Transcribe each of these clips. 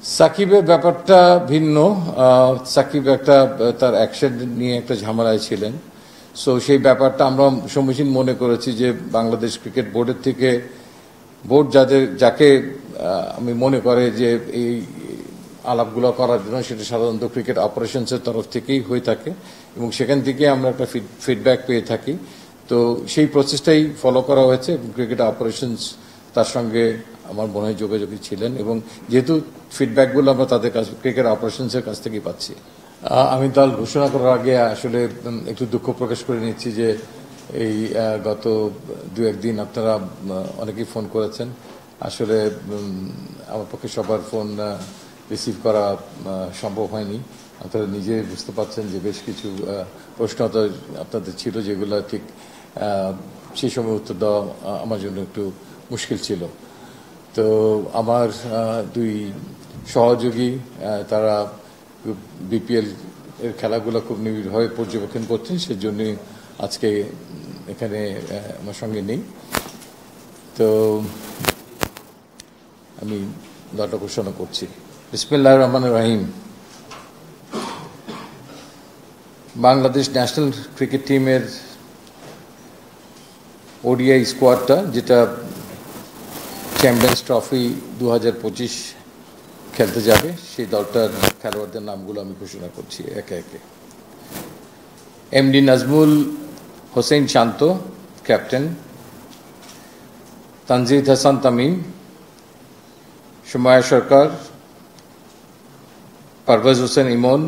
সাকিবের ব্যাপারটা ভিন্ন। সাকিব একটা তার অ্যাকশন নিয়ে একটা ঝামেলায় ছিলেন। সো সেই ব্যাপারটা আমরা সমীচীন মনে করেছি যে বাংলাদেশ ক্রিকেট বোর্ডের থেকে বোর্ড যাকে আমি মনে করে যে এই আলাপগুলো করার জন্য সেটা সাধারণত ক্রিকেট অপারেশনসের তরফ থেকেই হয়ে থাকে এবং সেখান থেকে আমরা একটা ফিডব্যাক পেয়ে থাকি। তো সেই প্রসেসটাই ফলো করা হয়েছে এবং ক্রিকেট অপারেশনস তার সঙ্গে আমার মনে হয় যোগাযোগী ছিলেন এবং যেহেতু ফিডব্যাকগুলো আমরা তাদের কাছ ক্রিকেট অপারেশনসের কাছ থেকেই পাচ্ছি। আমি দল ঘোষণা করার আগে আসলে একটু দুঃখ প্রকাশ করে নিচ্ছি যে এই গত দু একদিন আপনারা অনেকেই ফোন করেছেন। আসলে আমার পক্ষে সবার ফোন রিসিভ করা সম্ভব হয়নি। আপনারা নিজে বুঝতে পারছেন যে বেশ কিছু প্রশ্ন আপনাদের ছিল যেগুলো ঠিক সেই সময় উত্তর দেওয়া আমার জন্য একটু মুশকিল ছিল। তো আমার দুই সহযোগী তারা বিপিএল এর খেলাগুলো খুব নিবিড়ভাবে পর্যবেক্ষণ করছেন, সেজন্য আজকে এখানে আমার সঙ্গে নেই। তো আমি দলটা ঘোষণা করছি। বিসমিল্লাহির রহমানির রহিম। বাংলাদেশ ন্যাশনাল ক্রিকেট টিমের ওডিআই স্কোয়াডটা যেটা চ্যাম্পিয়ন্স ট্রফি 2025 খেলতে যাবে, সেই দলটার খেলোয়াড়দের নামগুলো আমি ঘোষণা করছি একে একে। এমডি নাজমুল হোসেন শান্ত, ক্যাপ্টেন। তানজিদ হাসান তামিম, সুমায়া সরকার, পারভেজ হোসেন ইমন,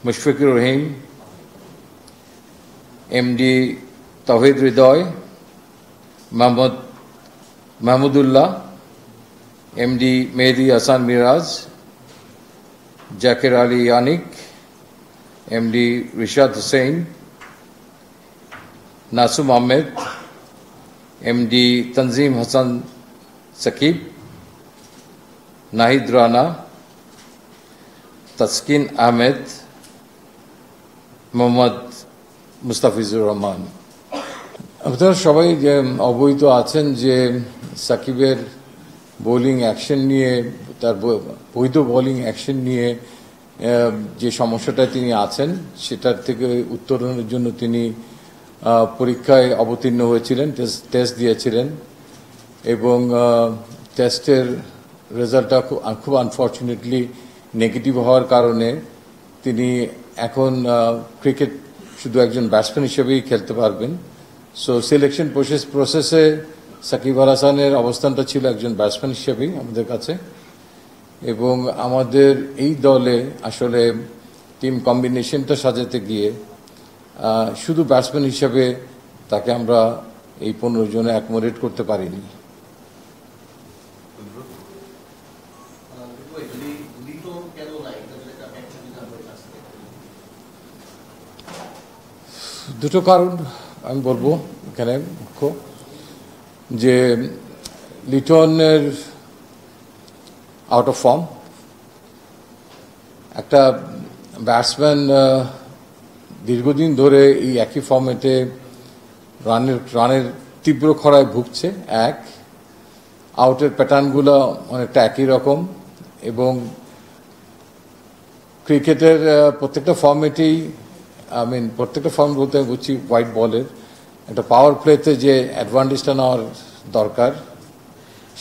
মুশফিকুর রহিম, এমডি তাওহিদ হৃদয়, মাহমুদুল্লাহ, এমডি মেহেদি হাসান মিরাজ, জাকির আলী আনিক, এমডি রিশাদ হুসেন, নাসুম আহমেদ, এমডি তনজিম হাসান সাকিব, নাহিদ রানা, তাসকিন আহমেদ, মোহাম্মদ মুস্তাফিজুর রহমান। আপনারা সবাই অবহিত আছেন যে সাকিবের বোলিং অ্যাকশন নিয়ে, তার বৈধ বোলিং অ্যাকশন নিয়ে যে সমস্যাটায় তিনি আছেন সেটার থেকে উত্তরণের জন্য তিনি পরীক্ষায় অবতীর্ণ হয়েছিলেন, টেস্ট দিয়েছিলেন এবং টেস্টের রেজাল্টটা খুব আনফর্চুনেটলি নেগেটিভ হওয়ার কারণে তিনি এখন ক্রিকেট শুধু একজন ব্যাটসম্যান হিসেবেই খেলতে পারবেন। সো সিলেকশন প্রসেসে সাকিব আল হাসানের অবস্থানটা ছিল একজন ব্যাটসম্যান হিসেবেই আমাদের কাছে এবং আমাদের এই দলে আসলে টিম কম্বিনেশনটা সাজাতে গিয়ে শুধু ব্যাটসম্যান হিসেবে তাকে আমরা এই 15 জনে অ্যাকোমোডেট করতে পারিনি। দুটো কারণ আমি বলবো এখানে মুখ্য, যে লিটনের আউট অফ ফর্ম। একটা ব্যাটসম্যান দীর্ঘদিন ধরে এই একই ফর্মেটে রানের তীব্র খরায় ভুগছে, এক আউটের প্যাটার্নগুলো অনেকটা একই রকম এবং ক্রিকেটের প্রত্যেকটা ফর্মেটেই প্রত্যেকটা ফর্ম বলতে আমি বুঝছি হোয়াইট বলের একটা পাওয়ার প্লেতে যে অ্যাডভান্টেজটা নেওয়ার দরকার,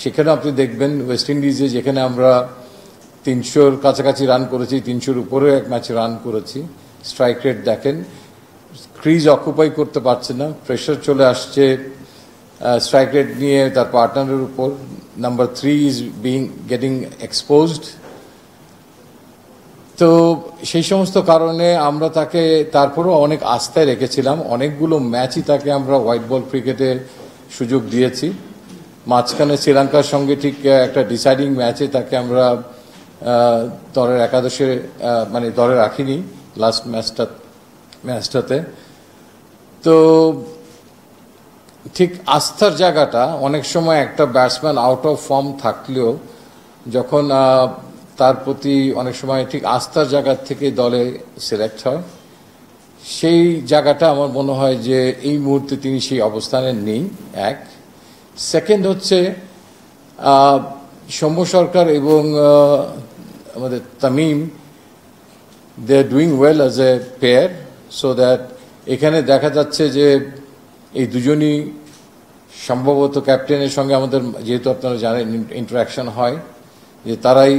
সেখানে আপনি দেখবেন ওয়েস্ট ইন্ডিজে যেখানে আমরা 300-র কাছাকাছি রান করেছি, 300-র উপরে এক ম্যাচে রান করেছি, স্ট্রাইক রেট দেখেন, ক্রিজ অকুপাই করতে পারছে না, প্রেশার চলে আসছে স্ট্রাইক রেট নিয়ে তার পার্টনারের উপর। Number 3 is getting exposed. তো সেই সমস্ত কারণে আমরা তাকে তারপরেও অনেক আস্থায় রেখেছিলাম, অনেকগুলো ম্যাচই তাকে আমরা হোয়াইট বল ক্রিকেটে সুযোগ দিয়েছি। মাঝখানে শ্রীলঙ্কার সঙ্গে ঠিক একটা ডিসাইডিং ম্যাচে তাকে আমরা দলের একাদশে দলে রাখিনি লাস্ট ম্যাচটাতে। তো ঠিক আস্থার জায়গাটা অনেক সময় একটা ব্যাটসম্যান আউট অফ ফর্ম থাকলেও যখন তার প্রতি অনেক সময় ঠিক আস্থার জায়গা থেকে দলে সিলেক্ট হয়, সেই জায়গাটা আমার মনে হয় যে এই মুহূর্তে তিনি সেই অবস্থানে নেই। এক সেকেন্ড হচ্ছে সৌম্য সরকার এবং আমাদের Tamim, they are doing well as a pair, so that এখানে দেখা যাচ্ছে যে এই দুজনই সম্ভবত ক্যাপ্টেনের সঙ্গে আমাদের, যেহেতু আপনারা জানেন ইন্টারাকশন হয়, যে তারাই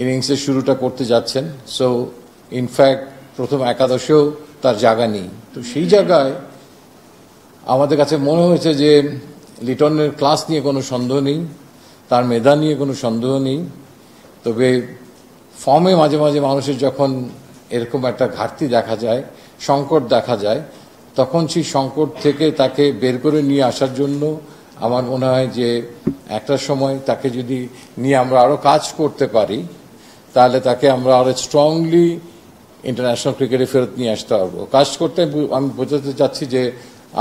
ইনিংসের শুরুটা করতে যাচ্ছেন। সো ইনফ্যাক্ট প্রথম একাদশেও তার জায়গা নেই। তো সেই জায়গায় আমাদের কাছে মনে হয়েছে যে লিটনের ক্লাস নিয়ে কোনো সন্দেহ নেই, তার মেধা নিয়ে কোনো সন্দেহ নেই, তবে ফর্মে মাঝে মাঝে মানুষের যখন এরকম একটা ঘাটতি দেখা যায়, সংকট দেখা যায়, তখন সেই সংকট থেকে তাকে বের করে নিয়ে আসার জন্য আমার মনে হয় যে একটা সময় তাকে যদি নিয়ে আমরা আরও কাজ করতে পারি, তাহলে তাকে আমরা আরও স্ট্রংলি ইন্টারন্যাশনাল ক্রিকেটে ফেরত নিয়ে আসতে পারবো। কাজ করতে আমি বোঝাতে চাচ্ছি যে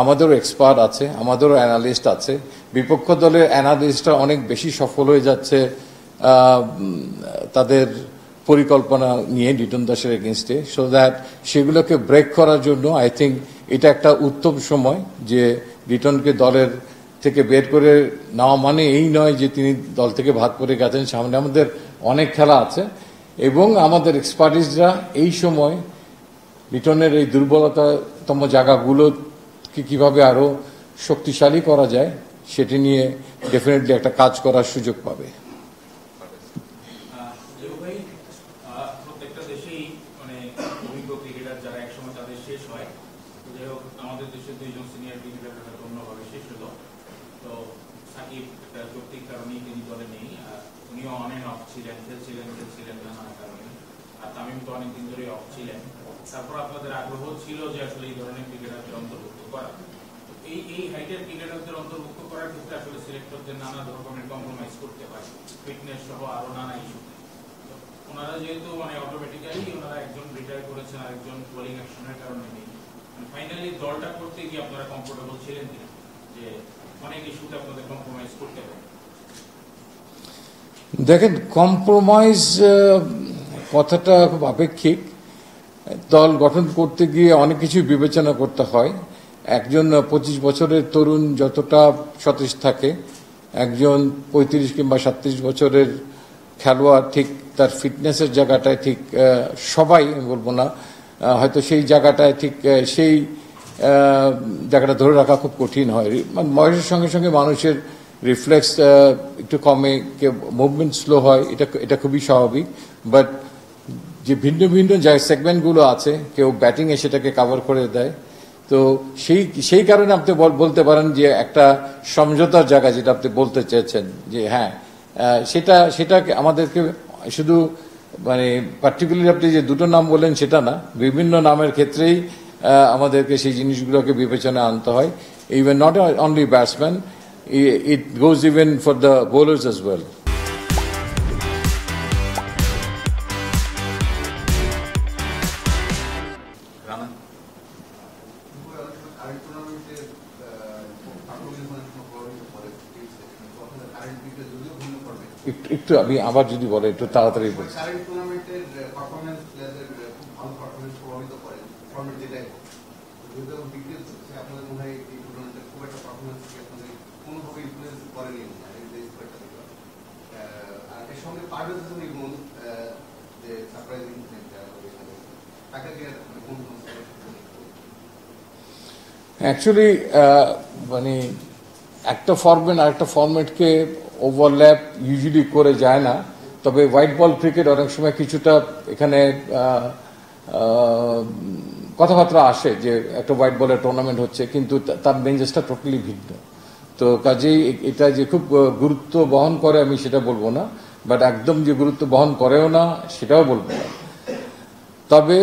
আমাদেরও এক্সপার্ট আছে, আমাদেরও অ্যানালিস্ট আছে, বিপক্ষ দলের অ্যানালিস্টরা অনেক বেশি সফল হয়ে যাচ্ছে তাদের পরিকল্পনা নিয়ে লিটন দাসের এগেনস্টে, সো দ্যাট সেগুলোকে ব্রেক করার জন্য আই থিঙ্ক এটা একটা উত্তম সময় যে লিটনকে দলের থেকে বের করে নেওয়া মানে এই নয় যে তিনি দল থেকে ভাগ করে গেছেন, সামনে আমাদের অনেক খেলা আছে এবং আমাদের এক্সপার্টিসরা এই সময় লিটনের এই দুর্বলতাতম জায়গাগুলোকে কিভাবে আরো শক্তিশালী করা যায় সেটি নিয়ে ডেফিনেটলি একটা কাজ করার সুযোগ পাবে। প্রত্যেকটা দেশেই মানে অভিজ্ঞ ক্রিকেটার যারা একসময় তাদের শেষ হয়, যাই হোক আমাদের দেশে দুইজন সিনিয়র ক্রিকেটার অন্যভাবে শেষ হলো। তো সাকিব একটা যৌক্তিক কারণেই তিনি দলে নেই, উনিও অন এন্ড অফ ছিলেন, খেলছিলেন নানা কারণে, আর তামিম তো অনেকদিন ধরে অফ ছিলেন। তারপর আপনাদের আগ্রহ ছিল যে আসলে এই ধরনের ক্রিকেটারদের অন্তর্ভুক্ত করা। এই হাইটের ক্রিকেটারদের অন্তর্ভুক্ত করার ক্ষেত্রে আসলে সিলেক্টরদের নানা ধরনের কম্প্রোমাইজ করতে হয়, ফিটনেস সহ আরো নানা ইস্যু। ওনারা যেহেতু মানে অটোমেটিক্যালি ওনারা একজন রিটায়ার করেছেন আর একজন বোলিং অ্যাকশনের কারণে নেই, ফাইনালি দলটা করতে গিয়ে আপনারা কমফোর্টেবল ছিলেন কিনা যে অনেক ইস্যুতে আপনাদের কম্প্রোমাইজ করতে হবে? দেখেন, কম্প্রোমাইজ কথাটা খুব আপেক্ষিক। দল গঠন করতে গিয়ে অনেক কিছু বিবেচনা করতে হয়। একজন 25 বছরের তরুণ যতটা সতেজ থাকে, একজন 35 কিংবা 37 বছরের খেলোয়াড় ঠিক তার ফিটনেসের জায়গাটায় ঠিক সবাই বলবো না, হয়তো সেই জায়গাটায় ঠিক সেই জায়গাটা ধরে রাখা খুব কঠিন হয়। বয়সের সঙ্গে সঙ্গে মানুষের রিফ্লেক্স একটু কমে, মুভমেন্ট স্লো হয়, এটা খুবই স্বাভাবিক। বাট যে ভিন্ন ভিন্ন সেগমেন্টগুলো আছে, কেউ ব্যাটিংয়ে সেটাকে কাভার করে দেয়, তো সেই কারণে আপনি বলতে পারেন যে একটা সমঝোতার জায়গা, যেটা আপনি বলতে চেয়েছেন যে হ্যাঁ, সেটা আমাদেরকে শুধু মানে পার্টিকুলারলি আপনি যে দুটো নাম বললেন সেটা না, বিভিন্ন নামের ক্ষেত্রেই আমাদেরকে সেই জিনিসগুলোকে বিবেচনায় আনতে হয়। Even not only batsman, it goes even for the bowlers as well. একটু আমি আবার যদি বলে একটু তাড়াতাড়ি বলছি। অ্যাকচুয়ালি মানে একটা ফরম্যাট আর একটা ফরম্যাটকে ওভারল্যাপ ইউজুয়ালি করে যায় না, তবে হোয়াইট বল ক্রিকেট অনেক সময় কিছুটা এখানে কথাবার্তা আসে যে একটা হোয়াইট বলের টুর্নামেন্ট হচ্ছে, কিন্তু তার মেঞ্জেসটা টোটালি ভিন্ন। তো কাজেই এটা যে খুব গুরুত্ব বহন করে আমি সেটা বলবো না, বাট একদম যে গুরুত্ব বহন করেও না সেটাও বলবো না। তবে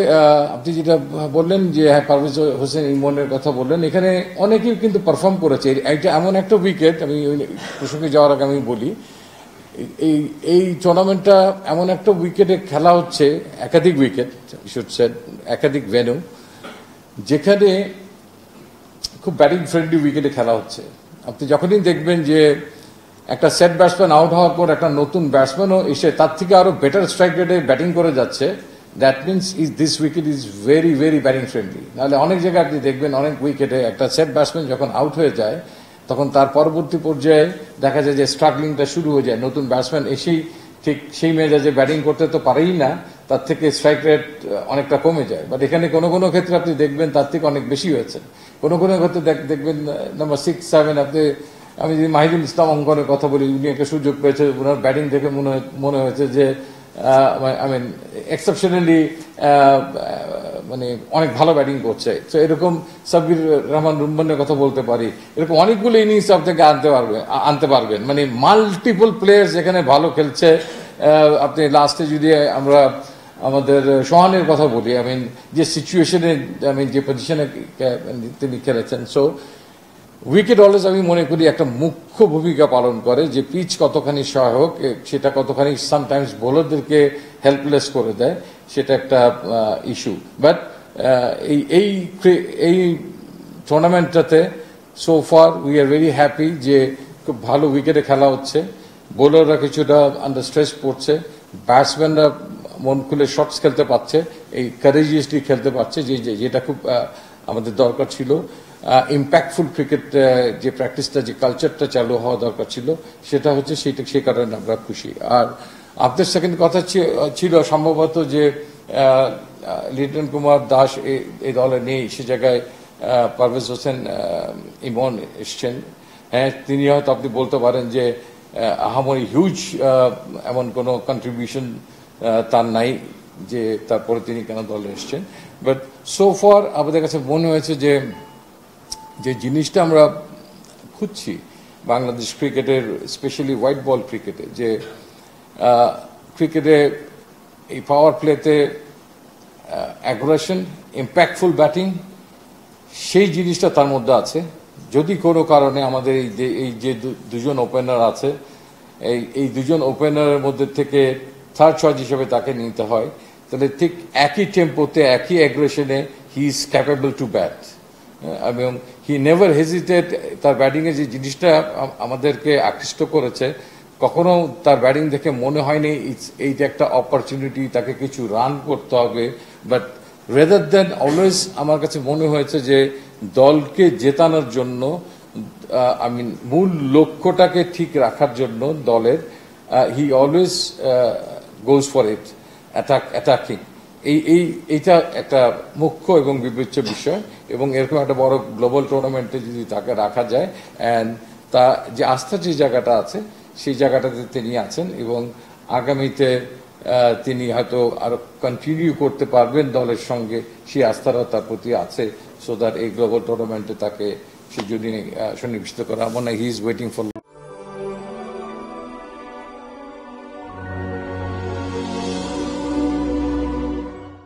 আপনি যেটা বললেন যে হ্যাঁ, পারভেজ হোসেন ইমনের কথা বললেন, এখানে অনেকেই কিন্তু পারফর্ম করেছে। এটা এমন একটা উইকেট, আমি প্রসঙ্গে যাওয়ার আগে আমি বলি, এই টুর্নামেন্টটা এমন একটা উইকেটে খেলা হচ্ছে, একাধিক উইকেট একাধিক ভেন্যু, যেখানে খুব ব্যাটিং ফ্রেন্ডলি উইকেটে খেলা হচ্ছে। আপনি যখনই দেখবেন যে একটা সেট ব্যাটসম্যান আউট হওয়ার পর একটা নতুন ব্যাটসম্যানও এসে তার থেকে আরো বেটার স্ট্রাইক রেটে ব্যাটিং করে যাচ্ছে, that means this wicket is very very batting friendly. নাহলে অনেক জায়গায় আপনি দেখবেন অনেক উইকেটে একটা সেট ব্যাটসম্যান যখন আউট হয়ে যায়, তখন তার পরবর্তী পর্যায়ে দেখা যায় যে স্ট্রাগলিংটা শুরু হয়ে যায়, নতুন ব্যাটসম্যান এসেই ঠিক সেই মেজাজে ব্যাটিং করতে তো পারেই না, তার থেকে স্ট্রাইক রেট অনেকটা কমে যায়। বাট এখানে কোনো কোনো ক্ষেত্রে আপনি দেখবেন তার থেকে অনেক বেশি হয়েছে, কোনো কোনো ক্ষেত্রে দেখবেন নাম্বার 6, 7 আপনি, আমি যদি মাহিদুল ইসলাম অঙ্কনের কথা বলি, উনি একটা সুযোগ পেয়েছে, ওনার ব্যাটিং দেখে মনে হয়েছে যে আই মিন এক্সেপশনালি মানে অনেক ভালো ব্যাটিং করছে। তো এরকম সাব্বির রহমান রুম্মানের কথা বলতে পারি, এরকম অনেকগুলো ইনিংস আপনাকে আনতে পারবেন, মানে মাল্টিপল প্লেয়ার্স যেখানে ভালো খেলছে। আপনি লাস্টে যদি আমরা আমাদের সোহানের কথা বলি, আই মিন যে সিচুয়েশনে, আই মিন যে পজিশনে তিনি খেলেছেন, সো উইকেট অলওয়েজ আমি মনে করি একটা মুখ্য ভূমিকা পালন করে, যে পিচ কতখানি সহায়ক, সেটা কতখানি সামটাইমস বোলারদেরকে হেল্পলেস করে দেয়, সেটা একটা ইস্যু। বাট এই টুর্নামেন্টটাতে so far we are very happy যে খুব ভালো উইকেটে খেলা হচ্ছে, বোলাররা কিছুটা আন্ডার স্ট্রেস পড়ছে, ব্যাটসম্যানরা মন খুলে শটস খেলতে পারছে, এই কারেজিয়াসলি খেলতে পারছে, যেটা খুব আমাদের দরকার ছিল। ইম্প্যাক্টফুল ক্রিকেট যে প্র্যাকটিসটা, যে কালচারটা চালু হওয়া দরকার ছিল, সেটা হচ্ছে, সেই কারণে আমরা খুশি। আর আপনার সেকেন্ড কথা ছিল সম্ভবত যে লিটন কুমার দাস এই দলে নেই, সে জায়গায় পারভেজ হোসেন ইমন এসছেন। হ্যাঁ, তিনি হয়তো আপনি বলতে পারেন যে আহামরি হিউজ এমন কোনো কন্ট্রিবিউশন তার নাই যে তারপরে তিনি কেন দলে এসছেন। বাট সো ফার আমাদের কাছে মনে হয়েছে যে জিনিসটা আমরা খুঁজছি বাংলাদেশ ক্রিকেটের, স্পেশালি হোয়াইট বল ক্রিকেটে, যে ক্রিকেটে এই পাওয়ার প্লেতে অ্যাগ্রেশন, ইম্প্যাক্টফুল ব্যাটিং, সেই জিনিসটা তার মধ্যে আছে। যদি কোনো কারণে আমাদের এই যে দুজন ওপেনার আছে, এই দুজন ওপেনারের মধ্যে থেকে থার্ড চয়েস হিসেবে তাকে নিতে হয়, তাহলে ঠিক একই টেম্পোতে, একই অ্যাগ্রেশনে he is capable to bat, এবং হি নেভার হেজিটেট। তার ব্যাটিংয়ে যে জিনিসটা আমাদেরকে আকৃষ্ট করেছে, কখনো তার ব্যাটিং দেখে মনে হয়নি এইটা একটা অপরচুনিটি, তাকে কিছু রান করতে হবে। বাট রেদার দেন অলওয়েজ আমার কাছে মনে হয়েছে যে দলকে জেতানোর জন্য, আই মিন মূল লক্ষ্যটাকে ঠিক রাখার জন্য দলের, he always goes for it, attacking. এইটা একটা মুখ্য এবং বিবেচ্য বিষয়, এবং এরকম একটা বড় গ্লোবাল টুর্নামেন্টে যদি তাকে রাখা যায়, অ্যান্ড তা যে আস্থার যে জায়গাটা আছে, সেই জায়গাটাতে তিনি আছেন, এবং আগামীতে তিনি হয়তো আরো কন্টিনিউ করতে পারবেন দলের সঙ্গে, সেই আস্থাটা তার প্রতি আছে, সো দ্যাট এই গ্লোবাল টুর্নামেন্টে তাকে সে যদি সন্নিবেশিত করা, মনে হয় হি ইজ ওয়েটিং ফর